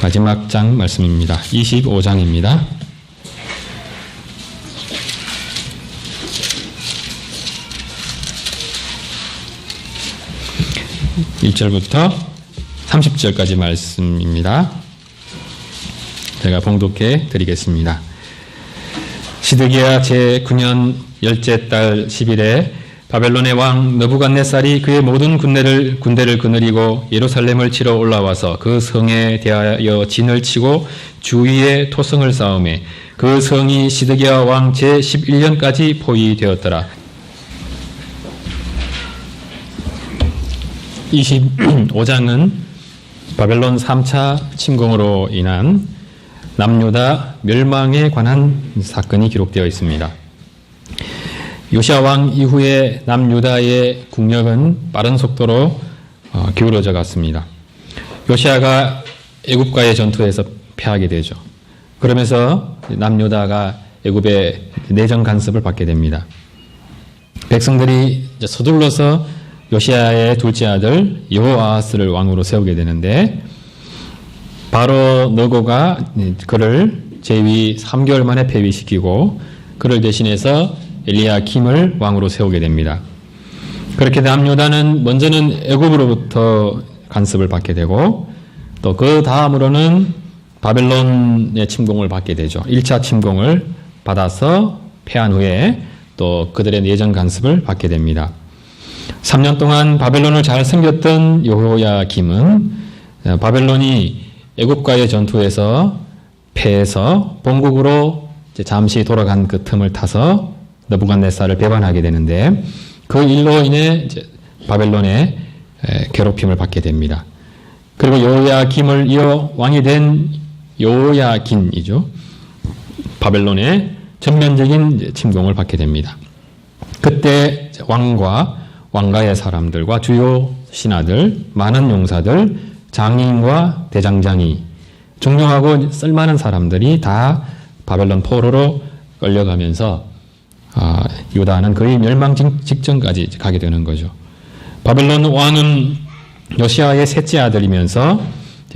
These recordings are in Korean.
마지막 장 말씀입니다. 25장입니다. 1절부터 30절까지 말씀입니다. 제가 봉독해 드리겠습니다. 시드기야 제9년 열째 달 10일에 바벨론의 왕 느부갓네살이 그의 모든 군대를 거느리고 예루살렘을 치러 올라와서 그 성에 대하여 진을 치고 주위에 토성을 쌓으매 그 성이 시드기야 왕 제11년까지 포위되었더라. 25장은 바벨론 3차 침공으로 인한 남유다 멸망에 관한 사건이 기록되어 있습니다. 요시야 왕 이후에 남유다의 국력은 빠른 속도로 기울어져 갔습니다. 요시야가 애굽과의 전투에서 패하게 되죠. 그러면서 남유다가 애굽의 내정 간섭을 받게 됩니다. 백성들이 서둘러서 요시야의 둘째 아들 여호아하스를 왕으로 세우게 되는데 바로 느고가 그를 재위 3개월 만에 폐위시키고 그를 대신해서 엘리야킴을 왕으로 세우게 됩니다. 그렇게 남유다는 먼저는 애굽으로부터 간섭을 받게 되고 또 그 다음으로는 바벨론의 침공을 받게 되죠. 1차 침공을 받아서 패한 후에 또 그들의 내정 간섭을 받게 됩니다. 3년 동안 바벨론을 잘 섬겼던 여호야김은 바벨론이 애굽과의 전투에서 패해서 본국으로 잠시 돌아간 그 틈을 타서 느부갓네살을 배반하게 되는데 그 일로 인해 바벨론의 괴롭힘을 받게 됩니다. 그리고 여호야김을 이어 왕이 된 여호야긴이죠. 바벨론의 전면적인 침공을 받게 됩니다. 그때 왕가의 사람들과 주요 신하들, 많은 용사들, 장인과 대장장이, 존경하고 쓸만한 사람들이 다 바벨론 포로로 끌려가면서 유다는 거의 멸망 직전까지 가게 되는 거죠. 바벨론 왕은 요시야의 셋째 아들이면서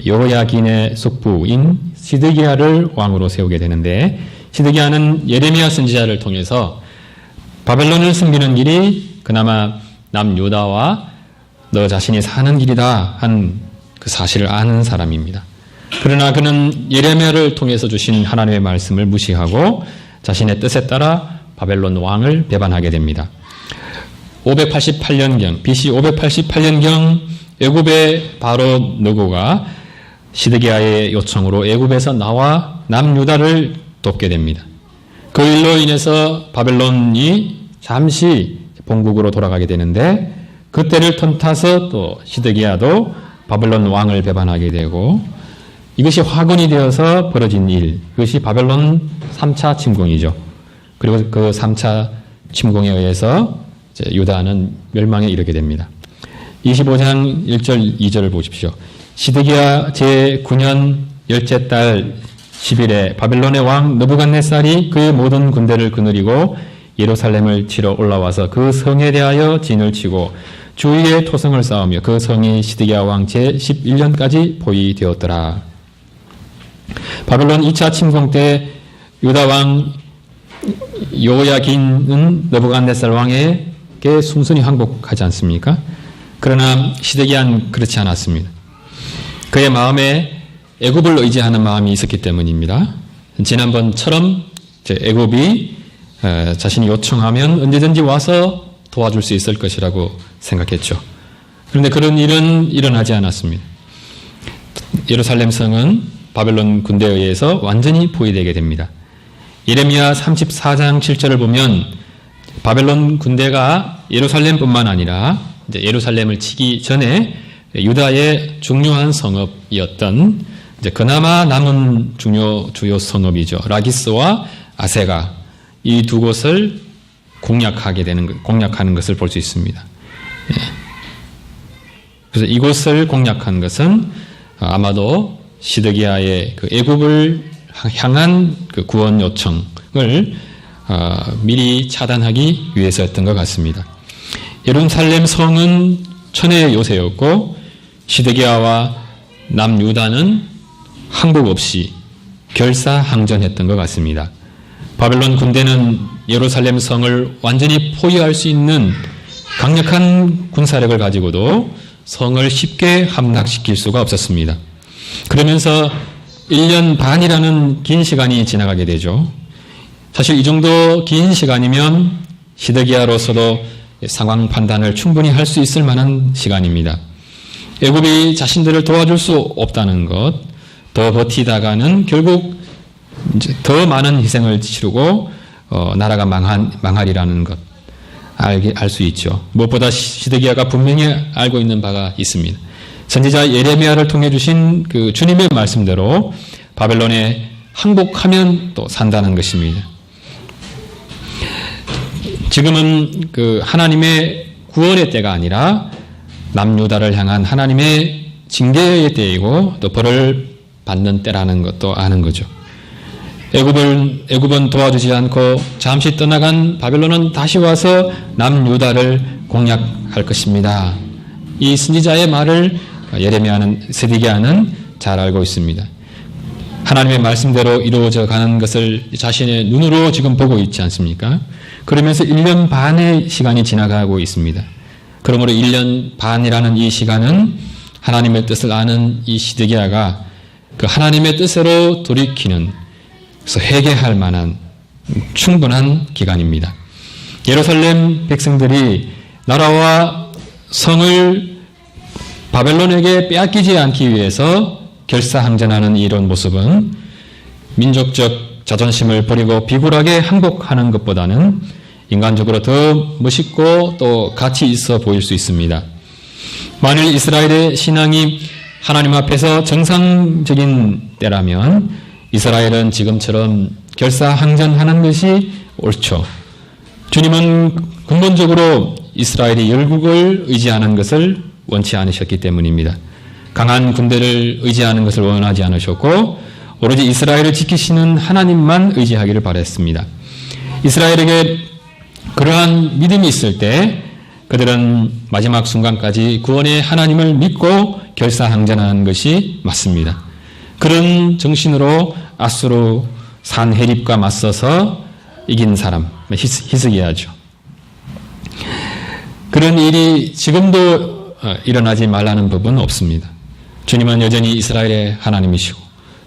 여호야긴의 숙부인 시드기야를 왕으로 세우게 되는데 시드기야는 예레미야 선지자를 통해서 바벨론을 섬기는 길이 그나마 남유다와 너 자신이 사는 길이다 한 그 사실을 아는 사람입니다. 그러나 그는 예레미야를 통해서 주신 하나님의 말씀을 무시하고 자신의 뜻에 따라 바벨론 왕을 배반하게 됩니다. 588년경, BC 588년경 애굽의 바로 느고가 시드기야의 요청으로 애굽에서 나와 남유다를 돕게 됩니다. 그 일로 인해서 바벨론이 잠시 본국으로 돌아가게 되는데 그때를 틈타서 또 시드기야도 바벨론 왕을 배반하게 되고 이것이 화근이 되어서 벌어진 일, 그것이 바벨론 3차 침공이죠. 그리고 그 3차 침공에 의해서 유다는 멸망에 이르게 됩니다. 25장 1절 2절을 보십시오. 시드기야 제9년 열째 달 10일에 바벨론의 왕 느부갓네살이 그의 모든 군대를 거느리고 예루살렘을 치러 올라와서 그 성에 대하여 진을 치고 주위에 토성을 쌓으며 그 성이 시드기야 왕 제11년까지 포위되었더라. 바벨론 2차 침공 때 유다 왕 여호야긴은 느부갓네살 왕에게 순순히 항복하지 않습니까? 그러나 시드기야는 그렇지 않았습니다. 그의 마음에 애굽을 의지하는 마음이 있었기 때문입니다. 지난번처럼 애굽이 자신이 요청하면 언제든지 와서 도와줄 수 있을 것이라고 생각했죠. 그런데 그런 일은 일어나지 않았습니다. 예루살렘 성은 바벨론 군대에 의해서 완전히 포위되게 됩니다. 예레미야 34장 7절을 보면 바벨론 군대가 예루살렘뿐만 아니라 이제 예루살렘을 치기 전에 유다의 중요한 성읍이었던 이제 그나마 남은 주요 성읍이죠. 라기스와 아세가 이 두 곳을 공략하는 것을 볼 수 있습니다. 그래서 이곳을 공략한 것은 아마도 시드기야의 그 애굽을 향한 그 구원 요청을 미리 차단하기 위해서였던 것 같습니다. 예루살렘 성은 천혜의 요새였고 시드기야와 남유다는 항복 없이 결사항전했던 것 같습니다. 바벨론 군대는 예루살렘 성을 완전히 포위할 수 있는 강력한 군사력을 가지고도 성을 쉽게 함락시킬 수가 없었습니다. 그러면서 1년 반이라는 긴 시간이 지나가게 되죠. 사실 이 정도 긴 시간이면 시드기야로서도 상황 판단을 충분히 할 수 있을 만한 시간입니다. 애굽이 자신들을 도와줄 수 없다는 것, 더 버티다가는 결국 이제 더 많은 희생을 치르고 나라가 망하리라는 것 알 수 있죠. 무엇보다 시드기야가 분명히 알고 있는 바가 있습니다. 선지자 예레미야를 통해 주신 그 주님의 말씀대로 바벨론에 항복하면 또 산다는 것입니다. 지금은 그 하나님의 구원의 때가 아니라 남유다를 향한 하나님의 징계의 때이고 또 벌을 받는 때라는 것도 아는 거죠. 애굽은 도와주지 않고 잠시 떠나간 바벨론은 다시 와서 남유다를 공략할 것입니다. 이 선지자의 말을 시드기야는 잘 알고 있습니다. 하나님의 말씀대로 이루어져 가는 것을 자신의 눈으로 지금 보고 있지 않습니까? 그러면서 1년 반의 시간이 지나가고 있습니다. 그러므로 1년 반이라는 이 시간은 하나님의 뜻을 아는 이 시드기야가 그 하나님의 뜻으로 돌이키는, 그래서 회개할 만한 충분한 기간입니다. 예루살렘 백성들이 나라와 성을 바벨론에게 빼앗기지 않기 위해서 결사항전하는 이런 모습은 민족적 자존심을 버리고 비굴하게 항복하는 것보다는 인간적으로 더 멋있고 또 가치 있어 보일 수 있습니다. 만일 이스라엘의 신앙이 하나님 앞에서 정상적인 때라면 이스라엘은 지금처럼 결사항전하는 것이 옳죠. 주님은 근본적으로 이스라엘이 열국을 의지하는 것을 원치 않으셨기 때문입니다. 강한 군대를 의지하는 것을 원하지 않으셨고 오로지 이스라엘을 지키시는 하나님만 의지하기를 바랬습니다. 이스라엘에게 그러한 믿음이 있을 때 그들은 마지막 순간까지 구원의 하나님을 믿고 결사항전하는 것이 맞습니다. 그런 정신으로 아수르 산헤립과 맞서서 이긴 사람 히스기야죠. 그런 일이 지금도 일어나지 말라는 법은 없습니다. 주님은 여전히 이스라엘의 하나님이시고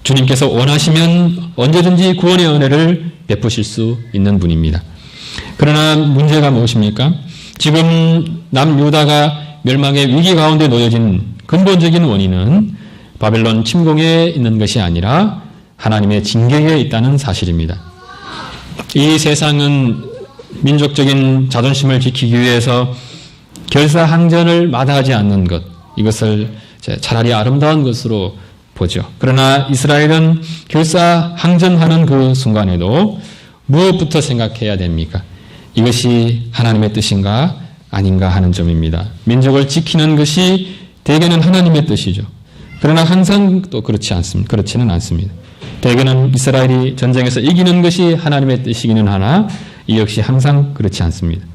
주님께서 원하시면 언제든지 구원의 은혜를 베푸실 수 있는 분입니다. 그러나 문제가 무엇입니까? 지금 남유다가 멸망의 위기 가운데 놓여진 근본적인 원인은 바벨론 침공에 있는 것이 아니라 하나님의 징계에 있다는 사실입니다. 이 세상은 민족적인 자존심을 지키기 위해서 결사항전을 마다하지 않는 것, 이것을 차라리 아름다운 것으로 보죠. 그러나 이스라엘은 결사항전하는 그 순간에도 무엇부터 생각해야 됩니까? 이것이 하나님의 뜻인가 아닌가 하는 점입니다. 민족을 지키는 것이 대개는 하나님의 뜻이죠. 그러나 항상 또 그렇지는 않습니다. 대개는 이스라엘이 전쟁에서 이기는 것이 하나님의 뜻이기는 하나 이 역시 항상 그렇지 않습니다.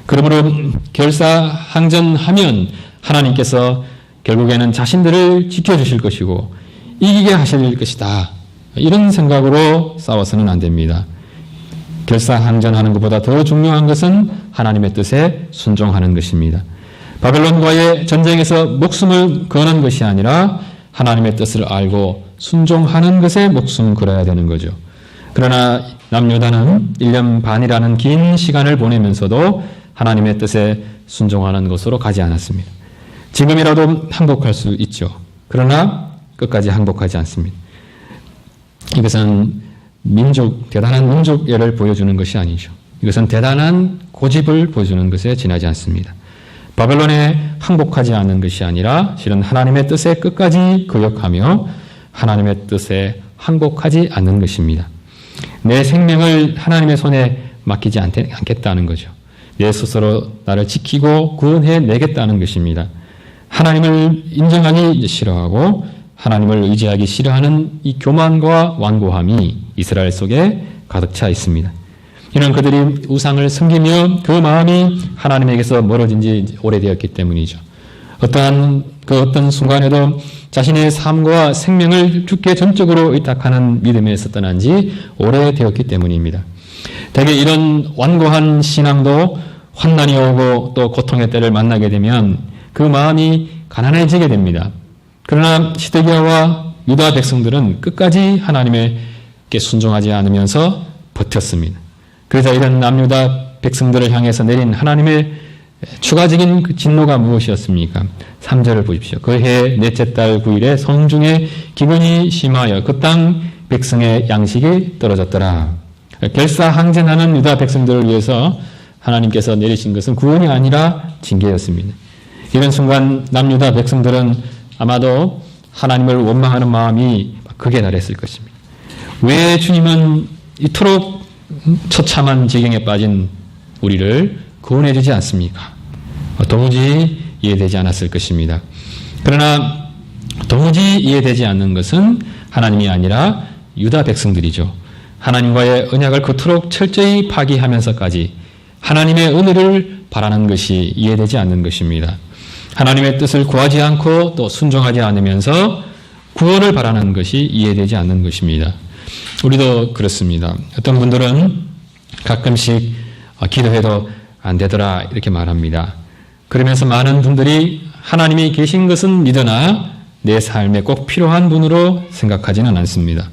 그러므로 결사항전하면 하나님께서 결국에는 자신들을 지켜주실 것이고 이기게 하실 것이다. 이런 생각으로 싸워서는 안 됩니다. 결사항전하는 것보다 더 중요한 것은 하나님의 뜻에 순종하는 것입니다. 바벨론과의 전쟁에서 목숨을 거는 것이 아니라 하나님의 뜻을 알고 순종하는 것에 목숨 걸어야 되는 거죠. 그러나 남유다는 1년 반이라는 긴 시간을 보내면서도 하나님의 뜻에 순종하는 것으로 가지 않았습니다. 지금이라도 항복할 수 있죠. 그러나 끝까지 항복하지 않습니다. 이것은 대단한 민족애를 보여주는 것이 아니죠. 이것은 대단한 고집을 보여주는 것에 지나지 않습니다. 바벨론에 항복하지 않는 것이 아니라 실은 하나님의 뜻에 끝까지 거역하며 하나님의 뜻에 항복하지 않는 것입니다. 내 생명을 하나님의 손에 맡기지 않겠다는 거죠. 내 스스로 나를 지키고 구원해 내겠다는 것입니다. 하나님을 인정하기 싫어하고 하나님을 의지하기 싫어하는 이 교만과 완고함이 이스라엘 속에 가득 차 있습니다. 이는 그들이 우상을 섬기며 그 마음이 하나님에게서 멀어진 지 오래되었기 때문이죠. 어떤 순간에도 자신의 삶과 생명을 주께 전적으로 의탁하는 믿음에서 떠난 지 오래되었기 때문입니다. 대개 이런 완고한 신앙도 환난이 오고 또 고통의 때를 만나게 되면 그 마음이 가난해지게 됩니다. 그러나 시드기야와 유다 백성들은 끝까지 하나님께 순종하지 않으면서 버텼습니다. 그래서 이런 남유다 백성들을 향해서 내린 하나님의 추가적인 그 진노가 무엇이었습니까? 3절을 보십시오. 그 해 넷째 달 9일에 성중에 기근이 심하여 그 땅 백성의 양식이 떨어졌더라. 결사항전하는 유다 백성들을 위해서 하나님께서 내리신 것은 구원이 아니라 징계였습니다. 이런 순간 남유다 백성들은 아마도 하나님을 원망하는 마음이 극에 달했을 것입니다. 왜 주님은 이토록 처참한 지경에 빠진 우리를 구원해 주지 않습니까? 도무지 이해되지 않았을 것입니다. 그러나 도무지 이해되지 않는 것은 하나님이 아니라 유다 백성들이죠. 하나님과의 언약을 그토록 철저히 파기하면서까지 하나님의 은혜를 바라는 것이 이해되지 않는 것입니다. 하나님의 뜻을 구하지 않고 또 순종하지 않으면서 구원을 바라는 것이 이해되지 않는 것입니다. 우리도 그렇습니다. 어떤 분들은 가끔씩 기도해도 안 되더라 이렇게 말합니다. 그러면서 많은 분들이 하나님이 계신 것은 믿으나 내 삶에 꼭 필요한 분으로 생각하지는 않습니다.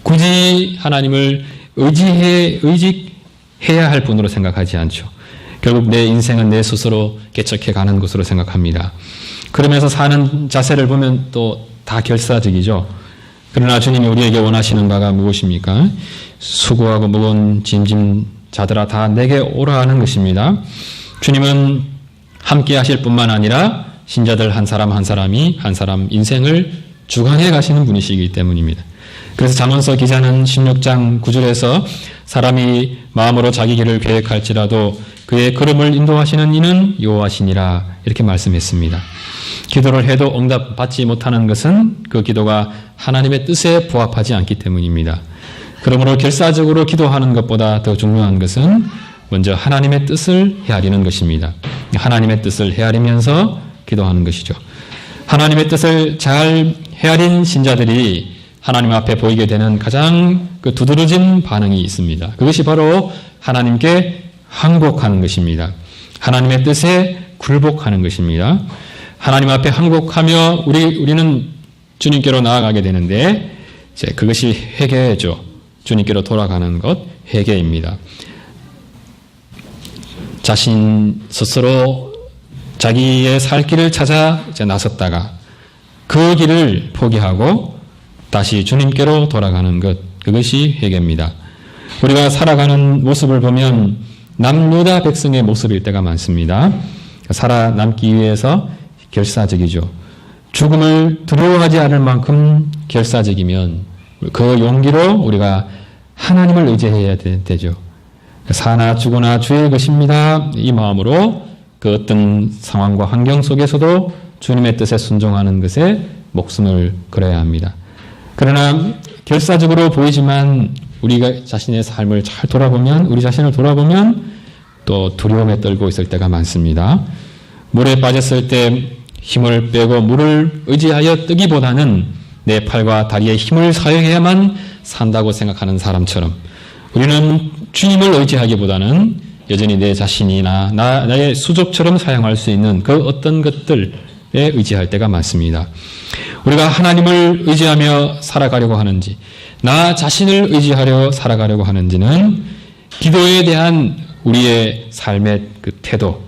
굳이 하나님을 의지해야 할 분으로 생각하지 않죠. 결국 내 인생은 내 스스로 개척해 가는 것으로 생각합니다. 그러면서 사는 자세를 보면 또 다 결사적이죠. 그러나 주님이 우리에게 원하시는 바가 무엇입니까? 수고하고 무거운 짐진 자들아 다 내게 오라 하는 것입니다. 주님은 함께 하실 뿐만 아니라 신자들 한 사람 한 사람이 한 사람 인생을 주관해 가시는 분이시기 때문입니다. 그래서 잠언서 기자는 16장 9절에서 사람이 마음으로 자기 길을 계획할지라도 그의 걸음을 인도하시는 이는 여호와시니라 이렇게 말씀했습니다. 기도를 해도 응답받지 못하는 것은 그 기도가 하나님의 뜻에 부합하지 않기 때문입니다. 그러므로 결사적으로 기도하는 것보다 더 중요한 것은 먼저 하나님의 뜻을 헤아리는 것입니다. 하나님의 뜻을 헤아리면서 기도하는 것이죠. 하나님의 뜻을 잘 헤아린 신자들이 하나님 앞에 보이게 되는 가장 두드러진 반응이 있습니다. 그것이 바로 하나님께 항복하는 것입니다. 하나님의 뜻에 굴복하는 것입니다. 하나님 앞에 항복하며 우리는 주님께로 나아가게 되는데 그것이 회개죠. 주님께로 돌아가는 것, 회개입니다. 자신 스스로 자기의 살 길을 찾아 나섰다가 그 길을 포기하고 다시 주님께로 돌아가는 것, 그것이 회개입니다. 우리가 살아가는 모습을 보면 남유다 백성의 모습일 때가 많습니다. 살아남기 위해서 결사적이죠. 죽음을 두려워하지 않을 만큼 결사적이면 그 용기로 우리가 하나님을 의지해야 되죠. 사나 죽으나 주의 것입니다. 이 마음으로 그 어떤 상황과 환경 속에서도 주님의 뜻에 순종하는 것에 목숨을 걸어야 합니다. 그러나 결사적으로 보이지만 우리가 자신의 삶을 잘 돌아보면, 우리 자신을 돌아보면 또 두려움에 떨고 있을 때가 많습니다. 물에 빠졌을 때 힘을 빼고 물을 의지하여 뜨기보다는 내 팔과 다리에 힘을 사용해야만 산다고 생각하는 사람처럼 우리는 주님을 의지하기보다는 여전히 내 자신이나 나의 수족처럼 사용할 수 있는 그 어떤 것들에 의지할 때가 많습니다. 우리가 하나님을 의지하며 살아가려고 하는지, 나 자신을 의지하려 살아가려고 하는지는 기도에 대한 우리의 삶의 그 태도,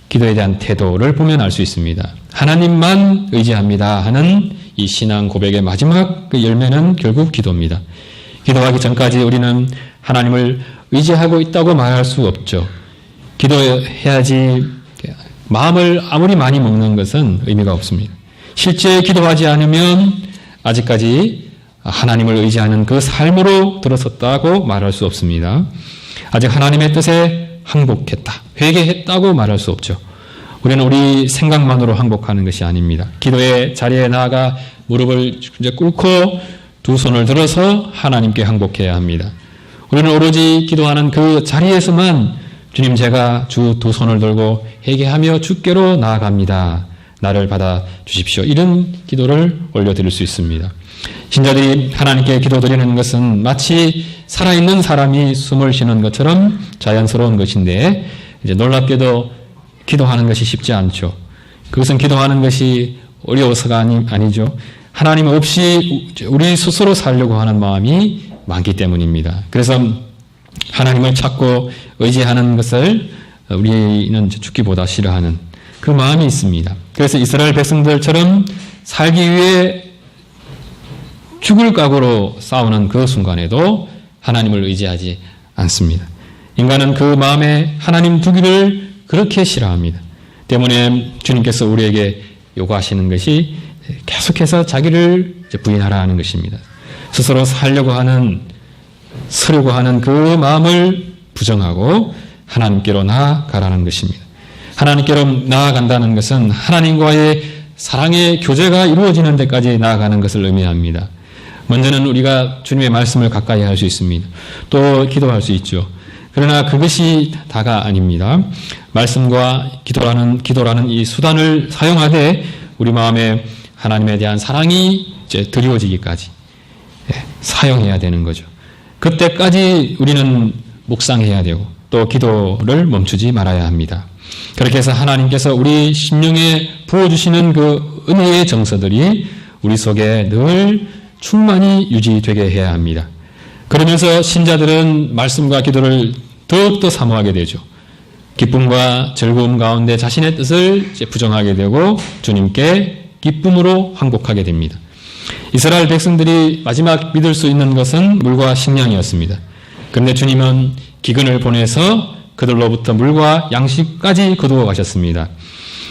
기도에 대한 태도를 보면 알 수 있습니다. 하나님만 의지합니다 하는 이 신앙 고백의 마지막 그 열매는 결국 기도입니다. 기도하기 전까지 우리는 하나님을 의지하고 있다고 말할 수 없죠. 기도해야지 마음을 아무리 많이 먹는 것은 의미가 없습니다. 실제 기도하지 않으면 아직까지 하나님을 의지하는 그 삶으로 들어섰다고 말할 수 없습니다. 아직 하나님의 뜻에 항복했다, 회개했다고 말할 수 없죠. 우리는 우리 생각만으로 항복하는 것이 아닙니다. 기도의 자리에 나아가 무릎을 꿇고 두 손을 들어서 하나님께 항복해야 합니다. 우리는 오로지 기도하는 그 자리에서만 주님 제가 주 두 손을 들고 회개하며 주께로 나아갑니다 나를 받아주십시오. 이런 기도를 올려드릴 수 있습니다. 신자들이 하나님께 기도드리는 것은 마치 살아있는 사람이 숨을 쉬는 것처럼 자연스러운 것인데 이제 놀랍게도 기도하는 것이 쉽지 않죠. 그것은 기도하는 것이 어려워서가 아니죠. 하나님 없이 우리 스스로 살려고 하는 마음이 많기 때문입니다. 그래서 하나님을 찾고 의지하는 것을 우리는 죽기보다 싫어하는 그 마음이 있습니다. 그래서 이스라엘 백성들처럼 살기 위해 죽을 각오로 싸우는 그 순간에도 하나님을 의지하지 않습니다. 인간은 그 마음에 하나님 두기를 그렇게 싫어합니다. 때문에 주님께서 우리에게 요구하시는 것이 계속해서 자기를 부인하라는 것입니다. 스스로 살려고 하는, 서려고 하는 그 마음을 부정하고 하나님께로 나아가라는 것입니다. 하나님께로 나아간다는 것은 하나님과의 사랑의 교제가 이루어지는 데까지 나아가는 것을 의미합니다. 먼저는 우리가 주님의 말씀을 가까이 할 수 있습니다. 또 기도할 수 있죠. 그러나 그것이 다가 아닙니다. 말씀과 기도라는 이 수단을 사용하되 우리 마음에 하나님에 대한 사랑이 이제 드리워지기까지 사용해야 되는 거죠. 그때까지 우리는 묵상해야 되고 또 기도를 멈추지 말아야 합니다. 그렇게 해서 하나님께서 우리 심령에 부어주시는 그 은혜의 정서들이 우리 속에 늘 충만히 유지되게 해야 합니다. 그러면서 신자들은 말씀과 기도를 더욱더 사모하게 되죠. 기쁨과 즐거움 가운데 자신의 뜻을 부정하게 되고 주님께 기쁨으로 항복하게 됩니다. 이스라엘 백성들이 마지막 믿을 수 있는 것은 물과 식량이었습니다. 그런데 주님은 기근을 보내서 그들로부터 물과 양식까지 거두어 가셨습니다.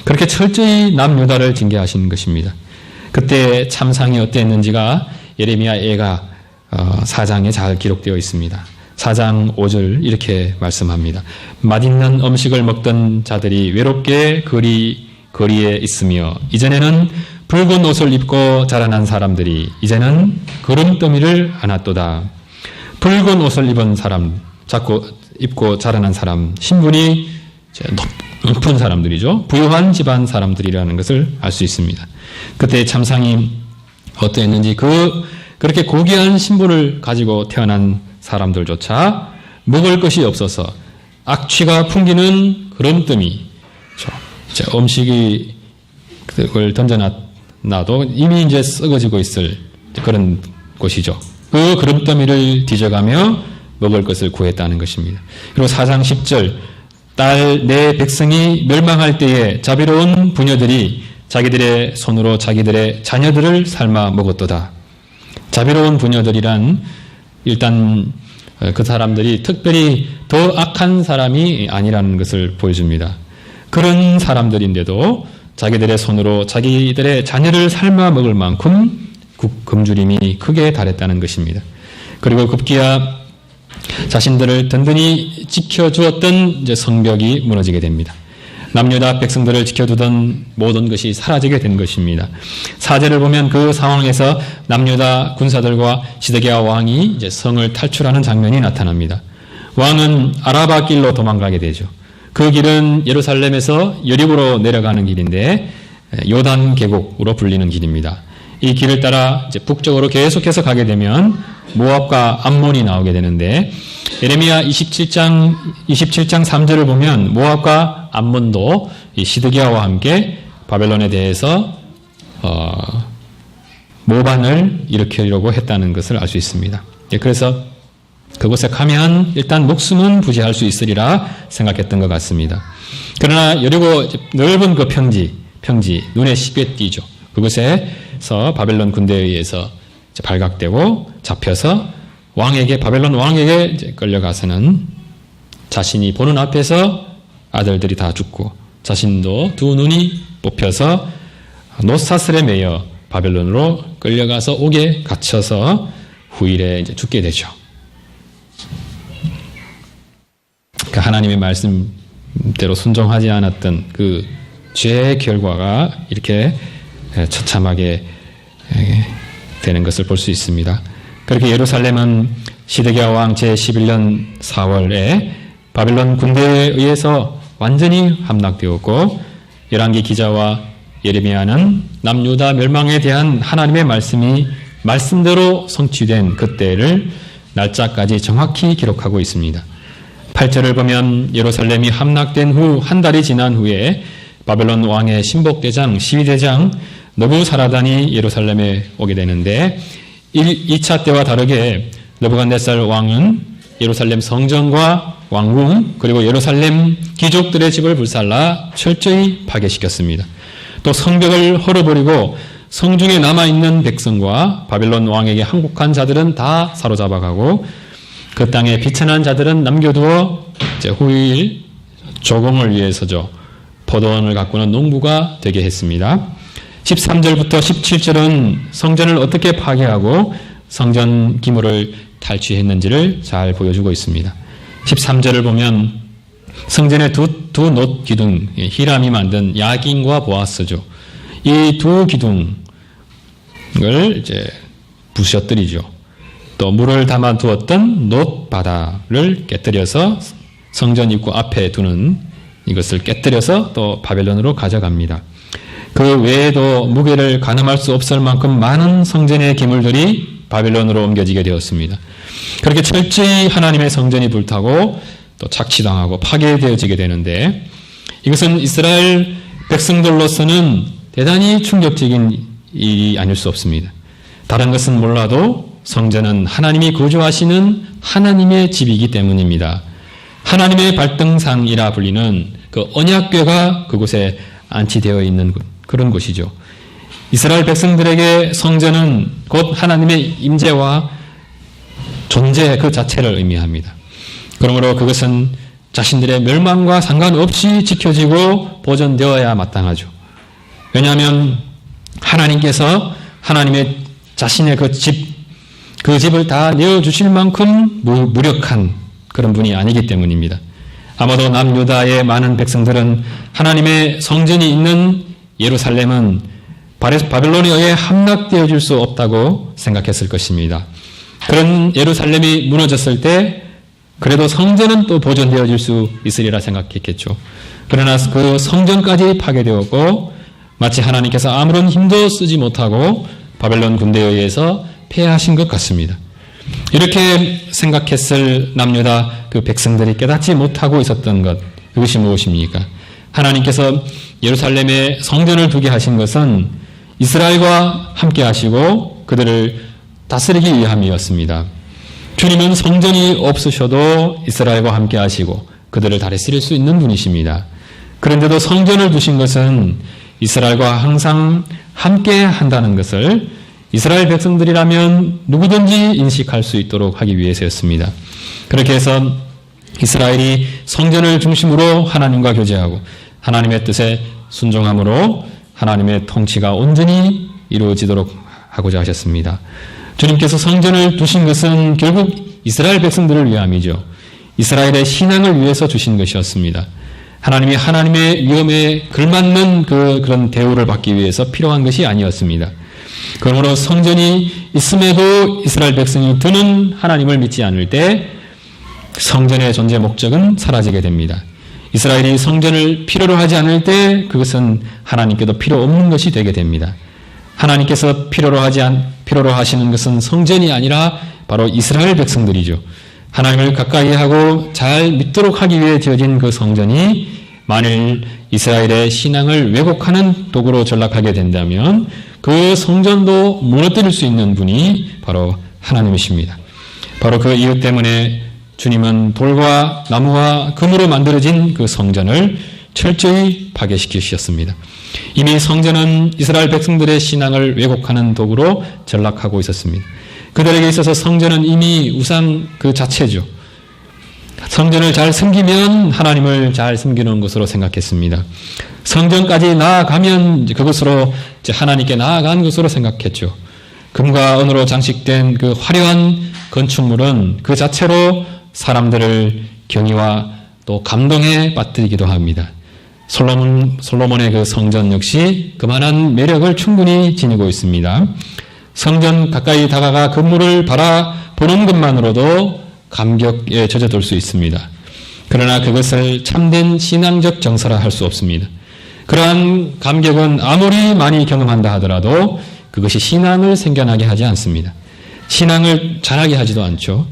그렇게 철저히 남유다를 징계하신 것입니다. 그때 참상이 어땠는지가 예레미야 예가 4장에 잘 기록되어 있습니다. 4장 5절 이렇게 말씀합니다. 맛있는 음식을 먹던 자들이 외롭게 거리에 있으며 이전에는 붉은 옷을 입고 자라난 사람들이 이제는 거름더미를 안았도다. 붉은 옷을 입은 사람, 자꾸 입고 자라난 사람, 신분이 높은 사람들이죠. 부유한 집안 사람들이라는 것을 알 수 있습니다. 그때 참상이 어떠했는지 그렇게 고귀한 신분을 가지고 태어난 사람들조차 먹을 것이 없어서 악취가 풍기는 거름더미, 음식이 그걸 던져놔도 이미 이제 썩어지고 있을 그런 곳이죠. 그 거름더미를 뒤져가며 먹을 것을 구했다는 것입니다. 그리고 4장 10절 딸 내 백성이 멸망할 때에 자비로운 부녀들이 자기들의 손으로 자기들의 자녀들을 삶아 먹었도다. 자비로운 부녀들이란 일단 그 사람들이 특별히 더 악한 사람이 아니라는 것을 보여줍니다. 그런 사람들인데도 자기들의 손으로 자기들의 자녀를 삶아 먹을 만큼 굶주림이 크게 달했다는 것입니다. 그리고 급기야 자신들을 든든히 지켜주었던 이제 성벽이 무너지게 됩니다. 남유다 백성들을 지켜두던 모든 것이 사라지게 된 것입니다. 4절을 보면 그 상황에서 남유다 군사들과 시드기야 왕이 이제 성을 탈출하는 장면이 나타납니다. 왕은 아라바 길로 도망가게 되죠. 그 길은 예루살렘에서 여리고로 내려가는 길인데 요단 계곡으로 불리는 길입니다. 이 길을 따라 이제 북쪽으로 계속해서 가게 되면 모압과 암몬이 나오게 되는데 예레미야 27장 3절을 보면 모압과 암몬도 이 시드기야와 함께 바벨론에 대해서 모반을 일으키려고 했다는 것을 알 수 있습니다. 그래서 그곳에 가면 일단 목숨은 부지할 수 있으리라 생각했던 것 같습니다. 그러나 여리고 넓은 그 평지 눈에 쉽게 띄죠. 그곳에서 바벨론 군대에 의해서 발각되고 잡혀서 바벨론 왕에게 끌려가서는 자신이 보는 앞에서 아들들이 다 죽고 자신도 두 눈이 뽑혀서 노사슬에 매여 바벨론으로 끌려가서 옥에 갇혀서 후일에 이제 죽게 되죠. 그 하나님의 말씀대로 순종하지 않았던 그 죄의 결과가 이렇게 처참하게 되는 것을 볼 수 있습니다. 그렇게 예루살렘은 시드기야 왕 제11년 4월에 바벨론 군대에 의해서 완전히 함락되었고 열왕기 기자와 예레미야는 남유다 멸망에 대한 하나님의 말씀이 말씀대로 성취된 그때를 날짜까지 정확히 기록하고 있습니다. 8절을 보면 예루살렘이 함락된 후 한 달이 지난 후에 바벨론 왕의 신복대장 12대장 느부사라단이 예루살렘에 오게 되는데 2차 때와 다르게 느부갓네살 왕은 예루살렘 성전과 왕궁 그리고 예루살렘 귀족들의 집을 불살라 철저히 파괴시켰습니다. 또 성벽을 헐어버리고 성중에 남아있는 백성과 바벨론 왕에게 항복한 자들은 다 사로잡아가고 그 땅에 비천한 자들은 남겨두어 후일 조공을 위해서죠. 포도원을 가꾸는 농부가 되게 했습니다. 13절부터 17절은 성전을 어떻게 파괴하고 성전 기물을 탈취했는지를 잘 보여주고 있습니다. 13절을 보면 성전의 두 놋 기둥, 히람이 만든 야긴과 보아스죠. 이 두 기둥을 이제 부셔뜨리죠. 또 물을 담아 두었던 놋 바다를 깨뜨려서 성전 입구 앞에 두는 이것을 깨뜨려서 또 바벨론으로 가져갑니다. 그 외에도 무게를 가늠할 수 없을 만큼 많은 성전의 기물들이 바벨론으로 옮겨지게 되었습니다. 그렇게 철저히 하나님의 성전이 불타고 또 착취당하고 파괴되어지게 되는데 이것은 이스라엘 백성들로서는 대단히 충격적인 일이 아닐 수 없습니다. 다른 것은 몰라도 성전은 하나님이 거주하시는 하나님의 집이기 때문입니다. 하나님의 발등상이라 불리는 그 언약궤가 그곳에 안치되어 있는 그런 곳이죠. 이스라엘 백성들에게 성전은 곧 하나님의 임재와 존재 그 자체를 의미합니다. 그러므로 그것은 자신들의 멸망과 상관없이 지켜지고 보존되어야 마땅하죠. 왜냐하면 하나님께서 하나님의 자신의 그 집을 다 내어주실 만큼 무력한 그런 분이 아니기 때문입니다. 아마도 남유다의 많은 백성들은 하나님의 성전이 있는 예루살렘은 바벨론에 의해 함락되어질 수 없다고 생각했을 것입니다. 그런 예루살렘이 무너졌을 때 그래도 성전은 또 보존되어질 수 있으리라 생각했겠죠. 그러나 그 성전까지 파괴되었고 마치 하나님께서 아무런 힘도 쓰지 못하고 바벨론 군대에 의해서 패하신 것 같습니다. 이렇게 생각했을 남유다 그 백성들이 깨닫지 못하고 있었던 것, 그것이 무엇입니까? 하나님께서 예루살렘에 성전을 두게 하신 것은 이스라엘과 함께 하시고 그들을 다스리기 위함이었습니다. 주님은 성전이 없으셔도 이스라엘과 함께 하시고 그들을 다스릴 수 있는 분이십니다. 그런데도 성전을 두신 것은 이스라엘과 항상 함께 한다는 것을 이스라엘 백성들이라면 누구든지 인식할 수 있도록 하기 위해서였습니다. 그렇게 해서 이스라엘이 성전을 중심으로 하나님과 교제하고 하나님의 뜻에 순종함으로 하나님의 통치가 온전히 이루어지도록 하고자 하셨습니다. 주님께서 성전을 두신 것은 결국 이스라엘 백성들을 위함이죠. 이스라엘의 신앙을 위해서 주신 것이었습니다. 하나님이 하나님의 위엄에 걸맞는 그런 대우를 받기 위해서 필요한 것이 아니었습니다. 그러므로 성전이 있음에도 이스라엘 백성이 드는 하나님을 믿지 않을 때 성전의 존재 목적은 사라지게 됩니다. 이스라엘이 성전을 필요로 하지 않을 때 그것은 하나님께도 필요 없는 것이 되게 됩니다. 하나님께서 필요로 하시는 것은 성전이 아니라 바로 이스라엘 백성들이죠. 하나님을 가까이 하고 잘 믿도록 하기 위해 지어진 그 성전이 만일 이스라엘의 신앙을 왜곡하는 도구로 전락하게 된다면 그 성전도 무너뜨릴 수 있는 분이 바로 하나님이십니다. 바로 그 이유 때문에 주님은 돌과 나무와 금으로 만들어진 그 성전을 철저히 파괴시키셨습니다. 이미 성전은 이스라엘 백성들의 신앙을 왜곡하는 도구로 전락하고 있었습니다. 그들에게 있어서 성전은 이미 우상 그 자체죠. 성전을 잘 섬기면 하나님을 잘 섬기는 것으로 생각했습니다. 성전까지 나아가면 그것으로 하나님께 나아간 것으로 생각했죠. 금과 은으로 장식된 그 화려한 건축물은 그 자체로 사람들을 경의와 또 감동에 빠뜨리기도 합니다. 솔로몬의 그 성전 역시 그만한 매력을 충분히 지니고 있습니다. 성전 가까이 다가가 건물을 바라보는 것만으로도 감격에 젖어들 수 있습니다. 그러나 그것을 참된 신앙적 정서라 할 수 없습니다. 그러한 감격은 아무리 많이 경험한다 하더라도 그것이 신앙을 생겨나게 하지 않습니다. 신앙을 자라게 하지도 않죠.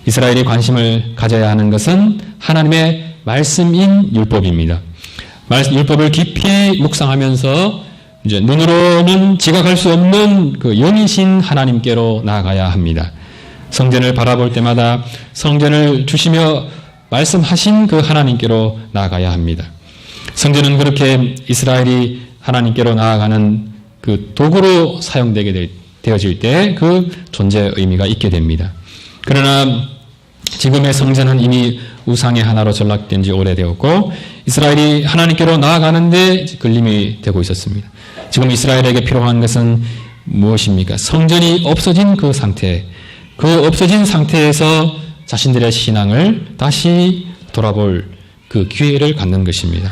이스라엘이 관심을 가져야 하는 것은 하나님의 말씀인 율법입니다. 율법을 깊이 묵상하면서 이제 눈으로는 지각할 수 없는 그 영이신 하나님께로 나아가야 합니다. 성전을 바라볼 때마다 성전을 주시며 말씀하신 그 하나님께로 나아가야 합니다. 성전은 그렇게 이스라엘이 하나님께로 나아가는 그 도구로 사용되게 되어질 때 그 존재의 의미가 있게 됩니다. 그러나 지금의 성전은 이미 우상의 하나로 전락된 지 오래되었고 이스라엘이 하나님께로 나아가는데 걸림이 되고 있었습니다. 지금 이스라엘에게 필요한 것은 무엇입니까? 성전이 없어진 그 상태, 그 없어진 상태에서 자신들의 신앙을 다시 돌아볼 그 기회를 갖는 것입니다.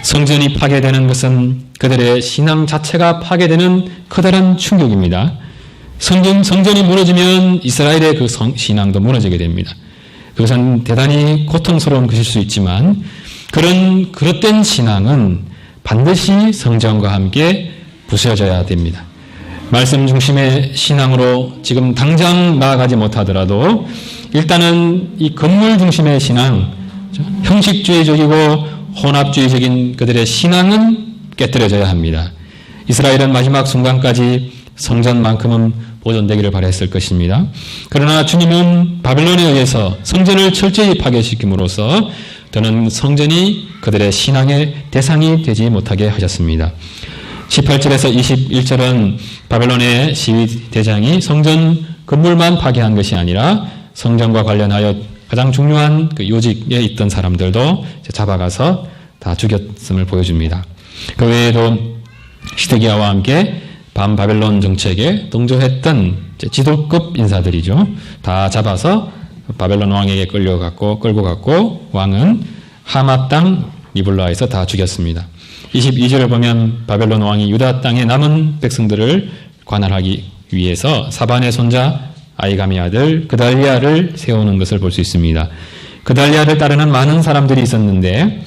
성전이 파괴되는 것은 그들의 신앙 자체가 파괴되는 커다란 충격입니다. 성전이 무너지면 이스라엘의 그 신앙도 무너지게 됩니다. 그것은 대단히 고통스러운 것일 수 있지만 그런 그릇된 신앙은 반드시 성전과 함께 부서져야 됩니다. 말씀 중심의 신앙으로 지금 당장 나아가지 못하더라도 일단은 이 건물 중심의 신앙, 형식주의적이고 혼합주의적인 그들의 신앙은 깨뜨려져야 합니다. 이스라엘은 마지막 순간까지 성전만큼은 보존되기를 바랬을 것입니다. 그러나 주님은 바벨론에 의해서 성전을 철저히 파괴시킴으로써 더는 성전이 그들의 신앙의 대상이 되지 못하게 하셨습니다. 18절에서 21절은 바벨론의 시위대장이 성전 건물만 파괴한 것이 아니라 성전과 관련하여 가장 중요한 그 요직에 있던 사람들도 잡아가서 다 죽였음을 보여줍니다. 그 외에도 시드기야와 함께 반바벨론 정책에 동조했던 지도급 인사들이죠. 다 잡아서 바벨론 왕에게 끌고 갔고 왕은 하맛 땅 리블라에서 다 죽였습니다. 22절을 보면 바벨론 왕이 유다 땅의 남은 백성들을 관할하기 위해서 사반의 손자 아이감의 아들 그달리아를 세우는 것을 볼 수 있습니다. 그달리아를 따르는 많은 사람들이 있었는데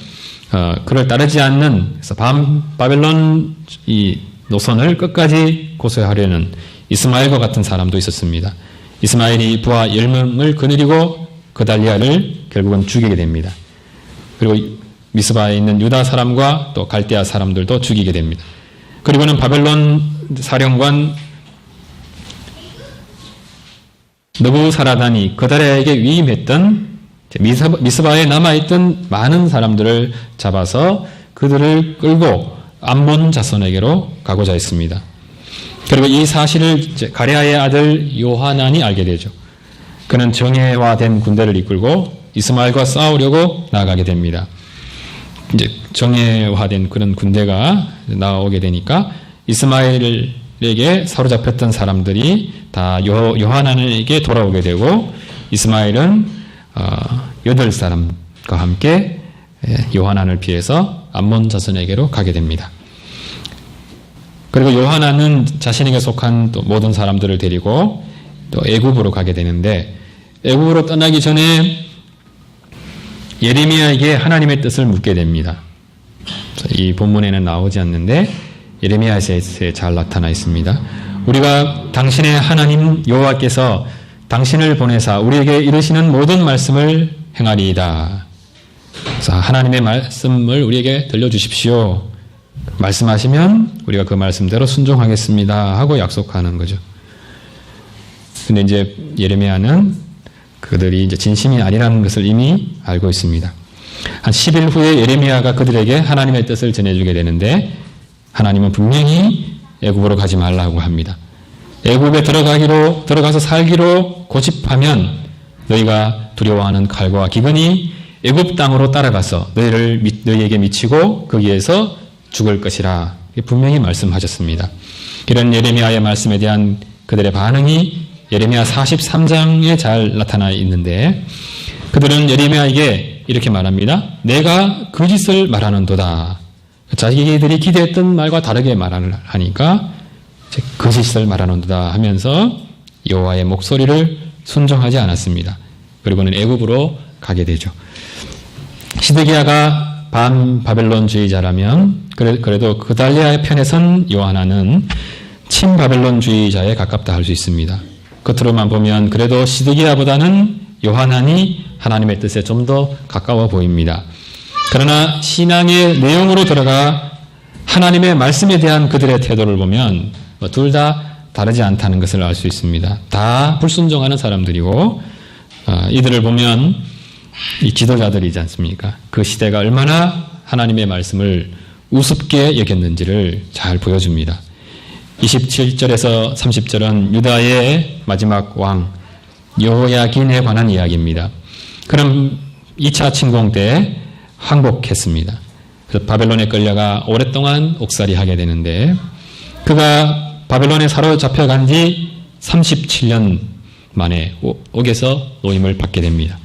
그를 따르지 않는 그래서 바벨론 이 노선을 끝까지 고수하려는 이스마엘과 같은 사람도 있었습니다. 이스마엘이 부하 10명을 거느리고 그달리아를 결국은 죽이게 됩니다. 그리고 미스바에 있는 유다 사람과 또 갈대아 사람들도 죽이게 됩니다. 그리고는 바벨론 사령관 느부사라단이 그달리아에게 위임했던 미스바에 남아있던 많은 사람들을 잡아서 그들을 끌고 암몬 자손에게로 가고자 했습니다. 그리고 이 사실을 가랴의 아들 요하난이 알게 되죠. 그는 정예화된 군대를 이끌고 이스마엘과 싸우려고 나아가게 됩니다. 이제 정예화된 그런 군대가 나오게 되니까 이스마엘에게 사로잡혔던 사람들이 다 요하난에게 돌아오게 되고 이스마엘은 8사람과 함께 요하난을 피해서 암몬 자손에게로 가게 됩니다. 그리고 요하난은 자신에게 속한 또 모든 사람들을 데리고 또 애굽으로 가게 되는데 애굽으로 떠나기 전에 예레미야에게 하나님의 뜻을 묻게 됩니다. 이 본문에는 나오지 않는데 예레미야서에 잘 나타나 있습니다. 우리가 당신의 하나님 여호와께서 당신을 보내사 우리에게 이르시는 모든 말씀을 행하리이다. 그래서 하나님의 말씀을 우리에게 들려주십시오. 말씀하시면 우리가 그 말씀대로 순종하겠습니다 하고 약속하는 거죠. 근데 이제 예레미야는 그들이 이제 진심이 아니라는 것을 이미 알고 있습니다. 한 10일 후에 예레미야가 그들에게 하나님의 뜻을 전해주게 되는데 하나님은 분명히 애굽으로 가지 말라고 합니다. 애굽에 들어가서 살기로 고집하면 너희가 두려워하는 칼과 기근이 애굽 땅으로 따라가서 너희에게 미치고 거기에서 죽을 것이라 분명히 말씀하셨습니다. 이런 예레미야의 말씀에 대한 그들의 반응이 예레미야 43장에 잘 나타나 있는데 그들은 예레미야에게 이렇게 말합니다. 내가 거짓을 말하는도다. 자기들이 기대했던 말과 다르게 말을 하니까 거짓을 말하는도다 하면서 여호와의 목소리를 순종하지 않았습니다. 그리고는 애굽으로 가게 되죠. 시드기야가 반바벨론주의자라면 그래도 그달리아의 편에 선 요하나는 친바벨론주의자에 가깝다 할 수 있습니다. 겉으로만 보면 그래도 시드기야보다는 요하나니 하나님의 뜻에 좀 더 가까워 보입니다. 그러나 신앙의 내용으로 들어가 하나님의 말씀에 대한 그들의 태도를 보면 둘 다 다르지 않다는 것을 알 수 있습니다. 다 불순종하는 사람들이고 이들을 보면 이 지도자들이지 않습니까? 그 시대가 얼마나 하나님의 말씀을 우습게 여겼는지를 잘 보여줍니다. 27절에서 30절은 유다의 마지막 왕 여호야긴에 관한 이야기입니다. 그럼 2차 침공 때 항복했습니다. 그래서 바벨론에 끌려가 오랫동안 옥살이하게 되는데 그가 바벨론에 사로잡혀간 지 37년 만에 옥에서 노임을 받게 됩니다.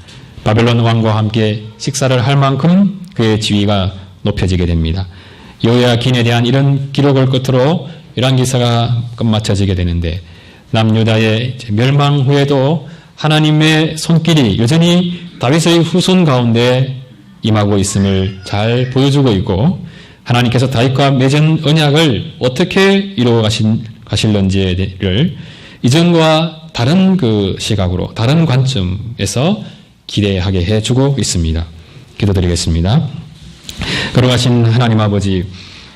바벨론 왕과 함께 식사를 할 만큼 그의 지위가 높여지게 됩니다. 여호야긴에 대한 이런 기록을 끝으로 열왕기사가 끝마쳐지게 되는데 남유다의 멸망 후에도 하나님의 손길이 여전히 다윗의 후손 가운데 임하고 있음을 잘 보여주고 있고 하나님께서 다윗과 맺은 언약을 어떻게 이루어 가실런지를 이전과 다른 그 시각으로 다른 관점에서 기대하게 해주고 있습니다. 기도드리겠습니다. 거룩하신 하나님 아버지,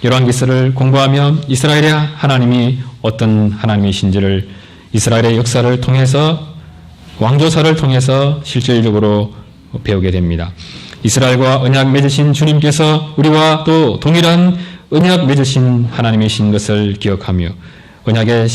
열왕기서를 공부하며 이스라엘의 하나님이 어떤 하나님이신지를 이스라엘의 역사를 통해서 왕조사를 통해서 실질적으로 배우게 됩니다. 이스라엘과 언약 맺으신 주님께서 우리와 또 동일한 언약 맺으신 하나님이신 것을 기억하며 언약의